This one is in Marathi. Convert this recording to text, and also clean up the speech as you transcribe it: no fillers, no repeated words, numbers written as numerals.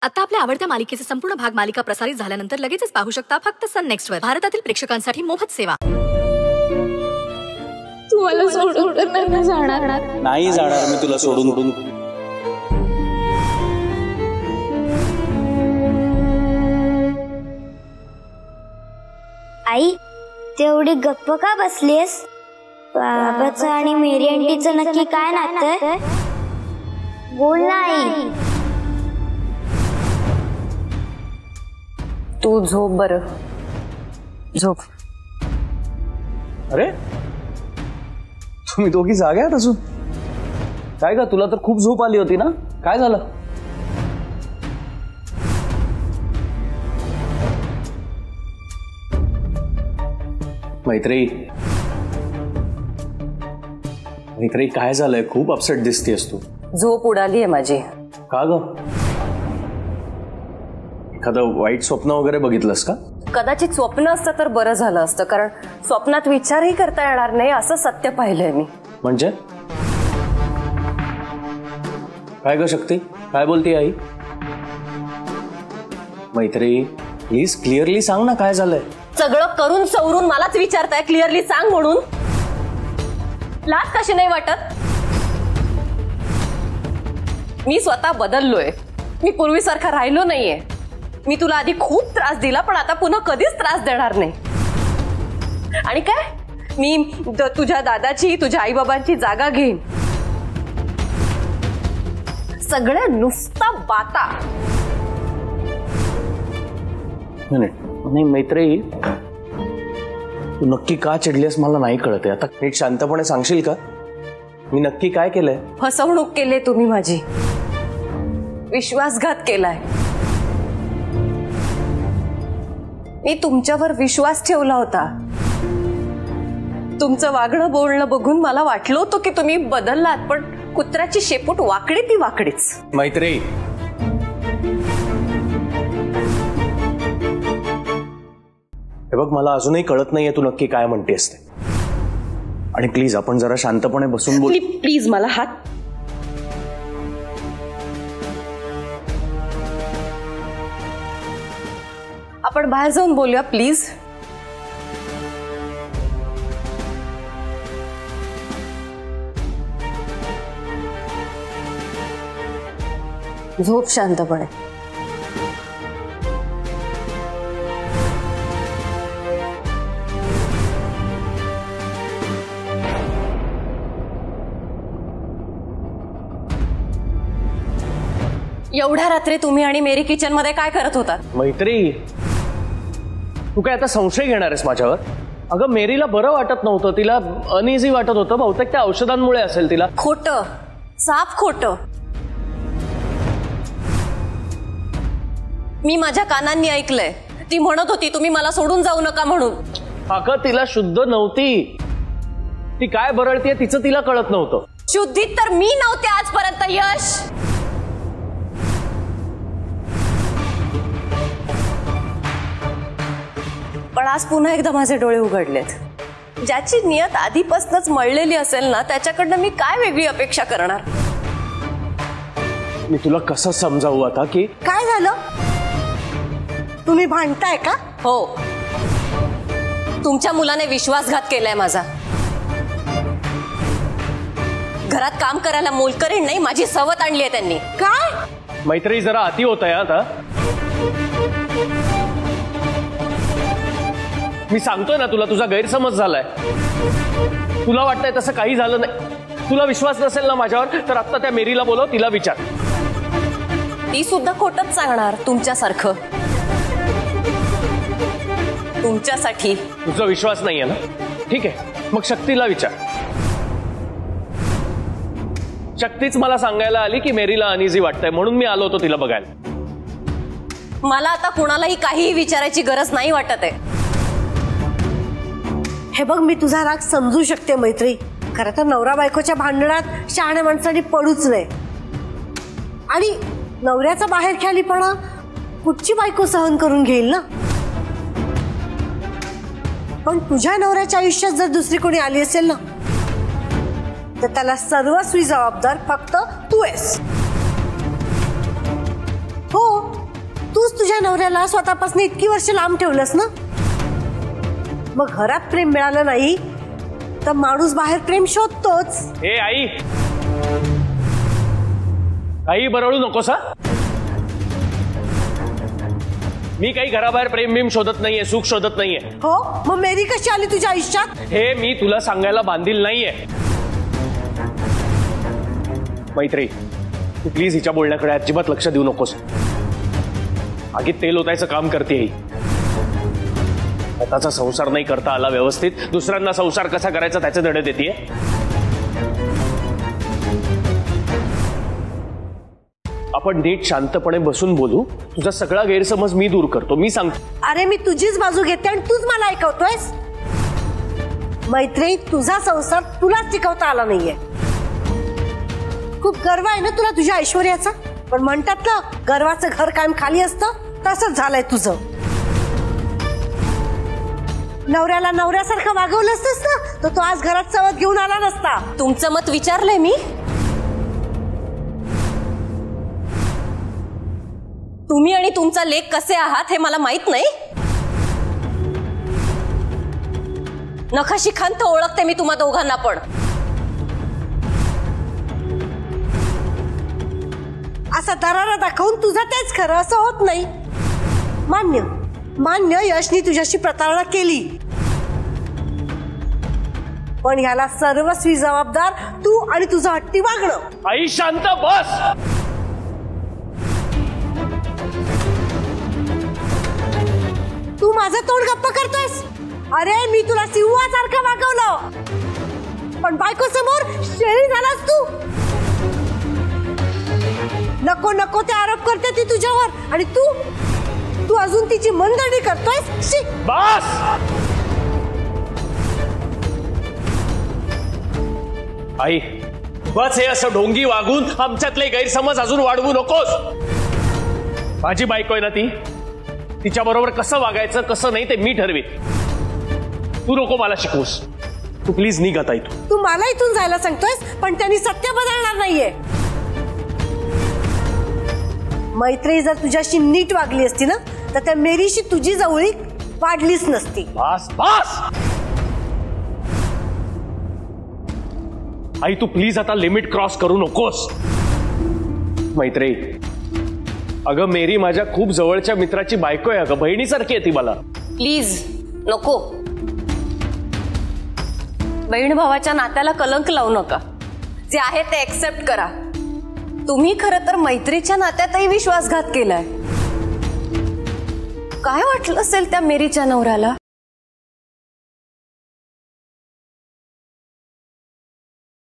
आता आपल्या आवडत्या मालिकेचे संपूर्ण भाग मालिका प्रसारित झाल्यानंतर लगेचच पाहू शकता फक्त सन नेक्स्ट वर. भारतातील प्रेक्षकांसाठी मोफत सेवा. तू मला सोडून नाही जाणार. नाही जाणार मी तुला सोडून. आई तेवढी गप्प का बसलीस? बाबाचं आणि मेरी आंटीचं नक्की काय नातं? बोल ना आई. तू झोप बरं, झोप. अरे तुम्ही दोघी जागे आहात अजून? काय का तुला तर खूप झोप आली होती ना, काय झालं? मैत्री काय झालंय? खूप अपसेट दिसतेस तू. झोप उडाली आहे माझी. का ग? एखादं वाईट स्वप्न वगैरे बघितलंस का? कदाचित स्वप्न असतं तर बरं झालं असतं, कारण स्वप्नात विचारही करता येणार नाही असं सत्य पाहिलंय मी. म्हणजे काय ग शक्ती, काय बोलते आई? मैत्री प्लीज क्लिअरली सांग ना काय झालंय. सगळं करून सवरून मलाच विचारताय क्लिअरली सांग म्हणून. लाज कशी नाही वाटत? मी स्वतः बदललोय. मी पूर्वीसारखा राहिलो नाहीये. मी तुला आधी खूप त्रास दिला, पण आता पुन्हा कधीच त्रास देणार नाही. आणि काय, मी तुझ्या दादाची, तुझ्या आई बाबांची जागा घेईन. सगळ्या नुसता बाता. नाही मैत्री, तू नक्की का चिडलीस मला नाही कळते. आता नीट शांतपणे सांगशील का मी नक्की काय केलंय? फसवणूक केली तुम्ही माझी. विश्वासघात केलाय. मी तुमच्यावर विश्वास ठेवला होता. तुमचं वागणं बोलणं बघून मला वाटलं होतं की तुम्ही बदललात, पण कुत्र्याची शेपूट वाकडी ती वाकडीच. मैत्री हे बघ, मला अजूनही कळत नाहीये तू नक्की काय म्हणतेस ते. आणि प्लीज आपण जरा शांतपणे बसून बोल. प्लीज मला हात. आपण बाहेर जाऊन बोलूया प्लीज. झोप शांतपणे. एवढ्या रात्री तुम्ही आणि मेरी किचन मध्ये काय करत होतात? मैत्री तू काय आता संशय घेणार आहेस माझ्यावर? अगं मेरीला बरं वाटत नव्हतं, तिला अनइझी वाटत होतं. बहुतेक त्या औषधांमुळे असेल तिला. खोटं, साफ खोटं. मी माझ्या कानांनी ऐकलंय. ती म्हणत होती तुम्ही मला सोडून जाऊ नका म्हणून. अगं तिला शुद्ध नव्हती. ती काय बरळतीये तिचं तिला कळत नव्हतं. शुद्धीत तर मी नव्हते आजपर्यंत यश. पण आज पुन्हा एकदा माझे डोळे उघडलेत. ज्याची नियत आधीपासूनच मळलेली असेल ना, त्याच्याकडनं मी काय वेगळी अपेक्षा करणार? मी तुला कसं समजावू आता की काय झालं? तुम्ही भांडताय का? हो, तुमच्या मुलाने विश्वासघात केलाय माझा. घरात काम करायला मोलकरीण नाही, माझी सवत आणली आहे त्यांनी. काय? मैत्री जरा अति होत आहे आता. मी सांगतोय ना तुला, तुझा गैरसमज झालाय. तुला वाटतंय तसं काही झालं नाही. तुला विश्वास नसेल ना माझ्यावर, तर आता त्या मेरीला बोलव, तिला विचार. ती सुद्धा खोटच सांगणार तुमच्यासारखं. तुमच्यासाठी. तुझा विश्वास नाहीये ना? ठीक आहे, मग शक्तीला विचार. शक्तीच मला सांगायला आली की मेरीला अनइझी वाटतंय, म्हणून मी आलो होतो तिला बघायला. मला आता कुणालाही काहीही विचारायची गरज नाही वाटत आहे. हे बघ, मी तुझा राग समजू शकते मैत्री. खरं तर नवरा बायकोच्या भांडणात शहाण्या माणसाने पडूच नये. आणि नवऱ्याचा बाहेर ख्यालीपणा कुठची बायको सहन करून घेईल ना. पण तुझ्या नवऱ्याच्या आयुष्यात जर दुसरी कोणी आली असेल ना, तर त्याला सर्वस्वी जबाबदार फक्त तू आहेस. हो, तुझ्या नवऱ्याला स्वतःपासून इतकी वर्ष लांब ठेवलंस ना, मग घरात प्रेम मिळालं नाही तर माणूस बाहेर प्रेम शोधतोच. ए आई, काही बरळू नकोस हा. मी काही घराबाहेर प्रेम बिम शोधत नाहीये, सुख शोधत नाहीये. हो, मग मेरी कशी आली तुझ्या आयुष्यात? हे मी तुला सांगायला बांधील नाहीये. मैत्री, तू प्लीज हिच्या बोलण्याकडे अजिबात लक्ष देऊ नकोस. आगीत तेल ओतायचं काम करते ही. स्वतःचा संसार नाही करता आला व्यवस्थित, दुसऱ्यांना संसार कसा करायचा त्याचे धडे देतीये. आपण नीट शांतपणे बसून बोलू. तुझा सगळा गैरसमज मी दूर करतो. मी सांगतो. अरे मी तुझीच बाजू घेते आणि तूच मला ऐकवतोयस. मैत्री, तुझा संसार तुलाच टिकवता आला नाहीये. खूप गर्व आहे ना तुला तुझ्या ऐश्वर्याचा, पण म्हणतात ना गर्वाचं घर कायम खाली असतं, तसंच झालंय तुझं. नवऱ्याला नवऱ्यासारखं वागवलं असतंस ना तर तो आज घरात चवत घेऊन आला नसता. तुमचं मत विचारलंय मी. तुम्ही आणि तुमचा लेक कसे आहात हे मला माहित नाही. नखाशिखांत ओळखते मी तुम्हा दोघांना, पण असा दरारा दाखवून तुझं तेच खरं असं होत नाही. मान्य मान्य, यशनी तुझ्याशी प्रतारणा केली, पण ह्याला सर्वस्वी जबाबदार तू आणि तुझं हट्टी वागणं. आई शांत बस. तू माझं तोंड गप्प करतोयस. अरे मी तुला सिंहासारखं वागवलं, पण बायको समोर शेळी झालास तू. नको नको ते आरोप करते ती तुझ्यावर, आणि तू अजून तिची मनधरणी करतोयस. बस. आई बस, हे असं ढोंगी वागून आमच्यातले गैरसमज अजून वाढवू नकोस. माझी बायको आहे ना ती, तिच्या बरोबर कसं वागायचं कसं नाही ते मी ठरवीन. तू नको मला शिकवूस. तू प्लीज निघ आता इथून. तू मला इथून जायला सांगतोयस, पण त्यांनी सत्य बदलणार नाहीये. मैत्री जर तुझ्याशी नीट वागली असती ना तर त्या मेरीशी तुझी जवळीक वाढलीच नसती. बस बस. आई तू प्लीज आता लिमिट क्रॉस करू नकोस. मैत्री, अगं मेरी माझ्या खूप जवळच्या मित्राची बायको आहे. अगं बहिणीसारखी आहे ती मला. प्लीज नको. बहीण भावाच्या नात्याला कलंक लावू नका. जे आहे ते एक्सेप्ट करा. तुम्ही खरं तर मैत्रीच्या नात्यातही विश्वासघात केलाय. काय वाटलं असेल त्या मेरीच्या नवऱ्याला?